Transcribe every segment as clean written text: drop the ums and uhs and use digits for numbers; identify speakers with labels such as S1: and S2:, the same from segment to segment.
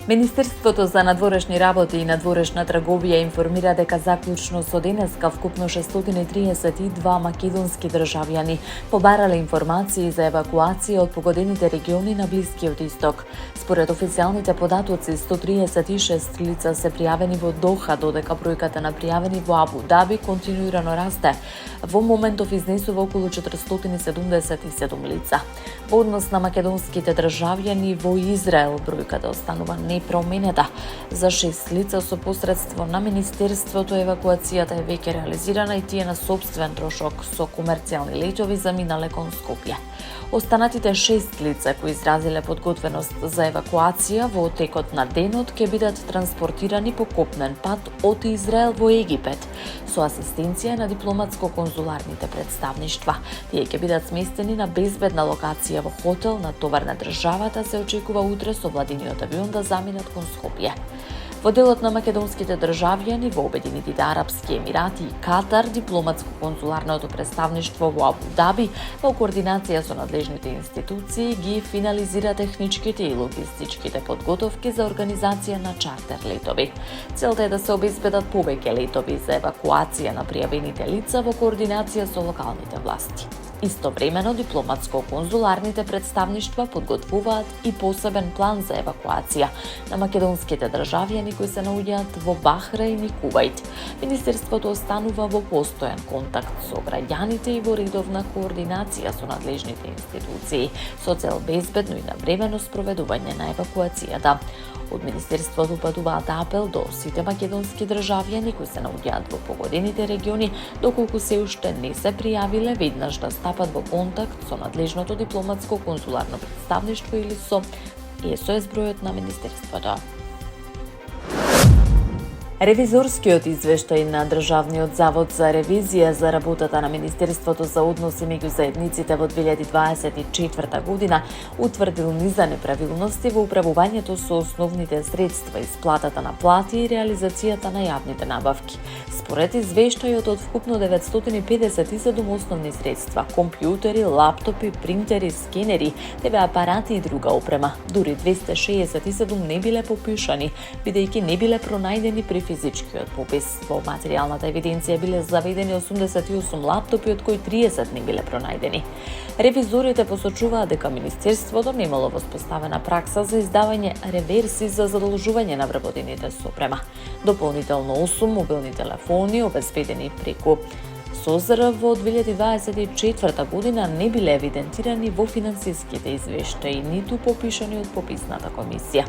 S1: Министерството за надворешни работи и надворешна трговија информира дека заклучно со денеска вкупно 632 македонски државјани побарале информации за евакуација од погодените региони на Блискиот Исток. Според официјалните податоци, 136 лица се пријавени во Доха, додека бројката на пријавени во Абу Даби континуирано расте. Во моментов изнесува околу 477 лица. Во однос на македонските државјани во Израел, бројката останува непроменета. За 6 лица со посредство на Министерството евакуацијата е веќе реализирана и тие на сопствен трошок со комерцијални летови заминале кон Скопје. Останатите 6 лица кои изразиле подготвеност за евакуација во текот на денот ќе бидат транспортирани по копнен пат од Израел во Египет со асистенција на дипломатско-конзуларните представништва. Тие ќе бидат сместени на безбедна локација во хотел на товар на државата, се очекува утре со владиниот авион да заминат кон Скопје. Во делот на македонските државјани во Обединетите арапски емирати и Катар, дипломатско-конзуларното представништво во Абу Даби, во координација со надлежните институции, ги финализира техничките и логистичките подготовки за организација на чартер летови. Целта е да се обезбедат повеќе летови за евакуација на пријавените лица во координација со локалните власти. Истовремено, дипломатско-конзуларните представништва подготвуваат и посебен план за евакуација на македонските државјани кои се наоѓаат во Бахреин и Кувајт. Министерството останува во постојан контакт со граѓаните и во редовна координација со надлежните институции со цел безбедно и навремено спроведување на евакуацијата. Од Министерството упатуваат апел до сите македонски државјани кои се наоѓаат во погодените региони, доколку се уште не се пријавиле, веднаш да стапат во контакт со надлежното дипломатско-консуларно представништво или со СОС бројот на Министерството. Ревизорскиот извештај на Државниот завод за ревизија за работата на Министерството за односи меѓу заедниците во 2024 година утврдил низа неправилности во управувањето со основните средства, исплатата на плати и реализацијата на јавните набавки. Според извештајот, од вкупно 957 основни средства, компјутери, лаптопи, принтери, скенери, ТВ апарати и друга опрема, дури 267 не биле попишани, бидејќи не биле пронајдени при физичкиот попис. Во материјалната евиденција биле заведени 88 лаптопи, од кои 30 не биле пронајдени. Ревизорите посочуваат дека Министерството немало воспоставена пракса за издавање реверси за задолжување на вработените со опрема. Дополнително 8 мобилни телефони обезбедени преку СОЗР во 2024 година не биле евидентирани во финансиските извештаи, ниту попишани од пописната комисија.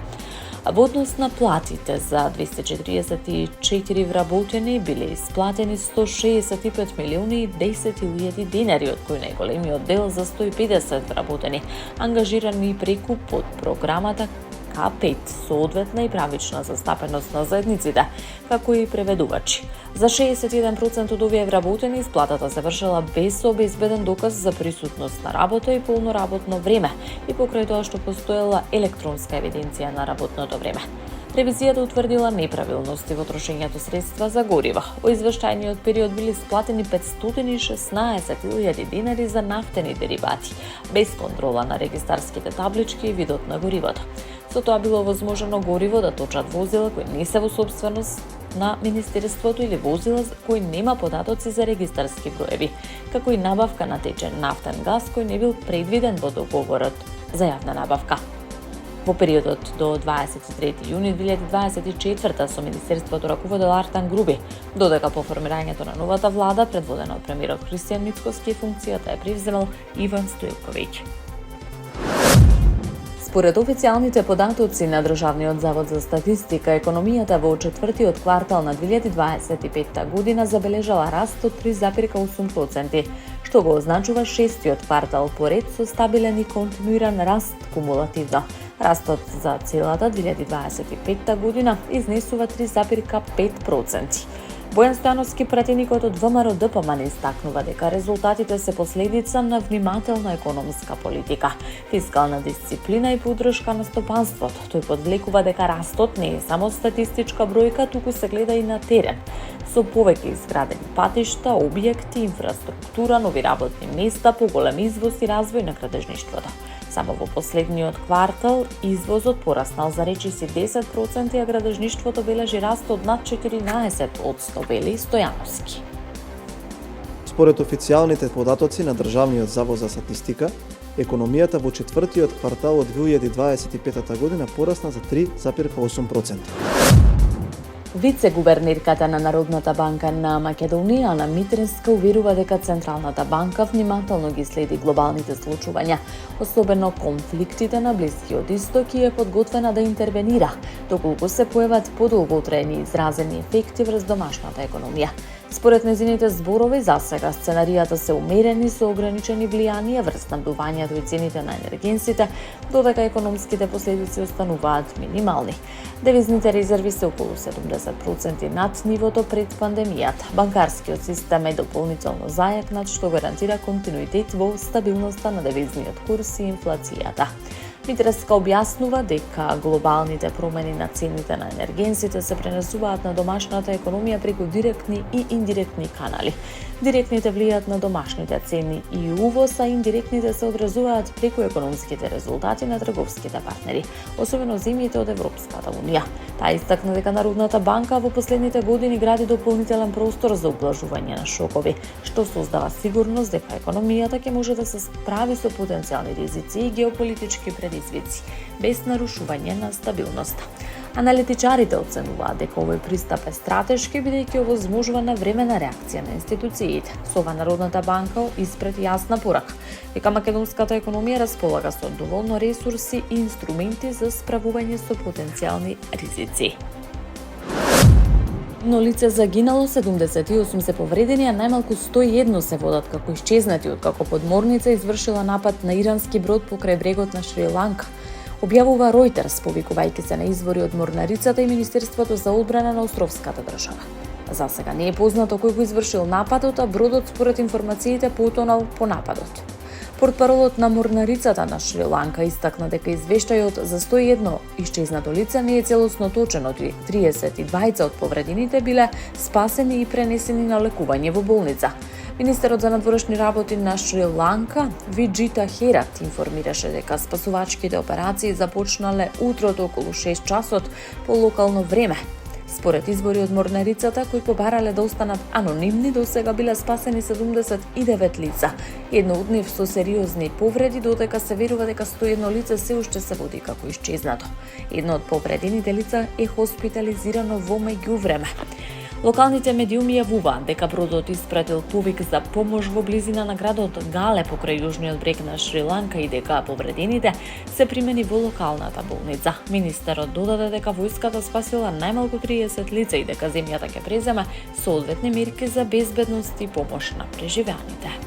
S1: Во однос на платите за 244 вработени биле исплатени 165 милиони и 10.000 денари, од кои најголемиот дел за 150 вработени, ангажирани преку подпрограмата К5, соодветна и правична застапеност на заедниците, како и преведувачи. За 61% од овие вработени исплатата се вршела без обезбеден доказ за присутност на работа и полно работно време и покрај тоа што постоела електронска евиденција на работното време. Ревизијата утврдила неправилности во трошењето средства за гориво. Во извештајниот период били исплатени 516.000 денари за нафтени деривати, без контрола на регистарските таблички и видот на горивото. Со тоа било возможно гориво да точат возила кои не се во собственост на Министерството или возила кои нема податоци за регистарски броеви, како и набавка на течен нафтен газ кој не бил предвиден во договорот за јавна набавка. Во периодот до 23 јуни 2024 со Министерството раководел Артан Груби, додека по формирањето на новата влада, предводена од премиерот Христијан Мицкоски, функцијата е превземал Иван Стојковиќ. Според официјалните податоци на Државниот завод за статистика, економијата во четвртиот квартал на 2025 година забележала раст од 3,8%, што го означува шестиот квартал поред со стабилен и континуиран раст кумулативно. Растот за целата 2025 година изнесува 3,5%. Бојан Стојановски, пратеникот од ВМРО ДПМН, истакнува дека резултатите се последица на внимателна економска политика, фискална дисциплина и поддршка на стопанството. Тој подвлекува дека растот не е само статистичка бројка, туку се гледа и на терен, со повеќе изградени патишта, објекти, инфраструктура, нови работни места, поголем извоз и развој на градежништвото. Само во последниот квартал извозот пораснал за речиси 10%, а градежништвото бележи раст од над 14%, вели Стојановски.
S2: Според официјалните податоци на Државниот завод за статистика, економијата во четвртиот квартал од 2025 година порасна за 3,8%.
S1: Вице-гувернерката на Народната банка на Македонија, Ана Митринска, уверува дека Централната банка внимателно ги следи глобалните случувања, особено конфликтите на Блискиот Исток, и е подготвена да интервенира, доколку се појават подолготраени изразени ефекти врз домашната економија. Според незините зборови, засега сценаријата се умерени со ограничени влијанија врз снабдувањето и цените на енергенсите, додека економските последици остануваат минимални. Девизните резерви се околу 70% над нивото пред пандемијата. Банкарскиот систем е дополнително зајакнат, што гарантира континуитет во стабилноста на девизниот курс и инфлацијата. Митреска објаснува дека глобалните промени на цените на енергенсите се пренесуваат на домашната економија преку директни и индиректни канали. Директните влијаат на домашните цени и увоз, а индиректните се одразуваат преку економските резултати на трговските партнери, особено земјите од Европската унија. Таа истакна дека Народната банка во последните години гради дополнителен простор за ублажување на шокови, што создава сигурност дека економијата ќе може да се справи со потенцијални ризици и геополитички предизвици, без нарушување на стабилноста. Аналитичарите оценуваат дека овој пристап е стратешки, бидејќи овозможува навремена реакција на институциите. Со ова Народната банка испрати јасна порака дека македонската економија располага со доволно ресурси и инструменти за справување со потенцијални ризици. Но лице загинало, 78 се повредени, а најмалку 101 се водат како исчезнати откако подморница извршила напад на ирански брод покрај брегот на Шри-Ланка. Објавува Reuters, повикувајќи се на извори од морнарицата и Министерството за одбрана на островската држава. За сега не е познато кој го извршил нападот, а бродот според информациите потонал по нападот. Портпаролот на морнарицата на Шри-Ланка истакна дека извештајот за 101 исчезнато лице не е целосно точен, од 32 од повредените биле спасени и пренесени на лекување во болница. Министерот за надворешни работи на Шри-Ланка, Виджита Херат, информираше дека спасувачките операции започнале утрото околу 6 часот по локално време. Според избори од морнарицата, кои побарале да останат анонимни, до сега биле спасени 79 лица. Едно од нив со сериозни повреди, додека се верува дека 101 лице се уште се води како исчезнато. Едно од повредените лица е хоспитализирано во меѓувреме. Локалните медиуми јавуваат дека бродот испратил повик за помош во близина на градот Гале покрај јужниот брег на Шри-Ланка и дека повредените се примени во локалната болница. Министерот додаде дека војската спасила најмалку 30 лица и дека земјата ќе преземе соодветни мерки за безбедност и помош на преживеаните.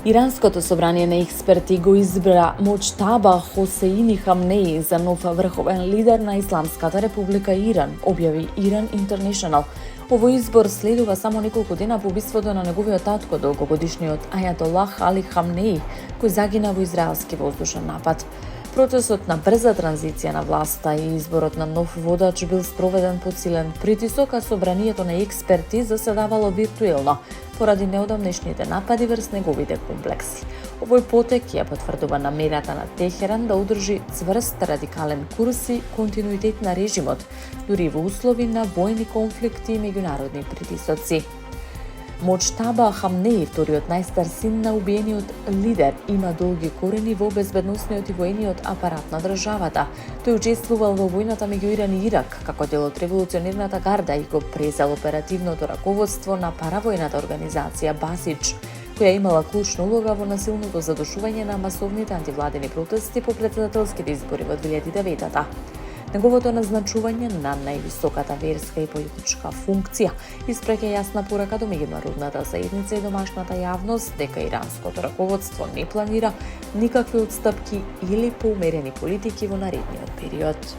S1: Иранското собрание на експерти го избра Моџтаба Хосеини Хамнеи за нов врховен лидер на Исламската република Иран, објави Иран Интернешнл. Овој избор следува само неколку дена по убиството на неговиот татко, долгогодишниот Ајатолах Али Хамнеи, кој загина во израелски воздушен напад. Процесот на брза транзиција на власта и изборот на нов водач бил спроведен под силен притисок, а собранието на експерти заседавало виртуелно поради неодамнешните напади врз неговите комплекси. Овој потек ја потврдува намерата на Техеран да одржи цврст радикален курс и континуитет на режимот, дури во услови на војни конфликти и меѓународни притисоци. Моџтаба Хамнеи, вториот најстар син на убиениот лидер, има долги корени во безбедносниот и воениот апарат на државата. Тој учествувал во војната меѓу Иран и Ирак како дел од револуционерната гарда и го презел оперативното раководство на паравојната организација Басидж, која имала клучна улога во насилното задушување на масовните антивладени протести по претседателските избори во 2009-та. Неговото назначување на највисоката верска и политичка функција испраќа јасна порака до меѓународната заедница и домашната јавност дека иранското раководство не планира никакви отстапки или поумерени политики во наредниот период.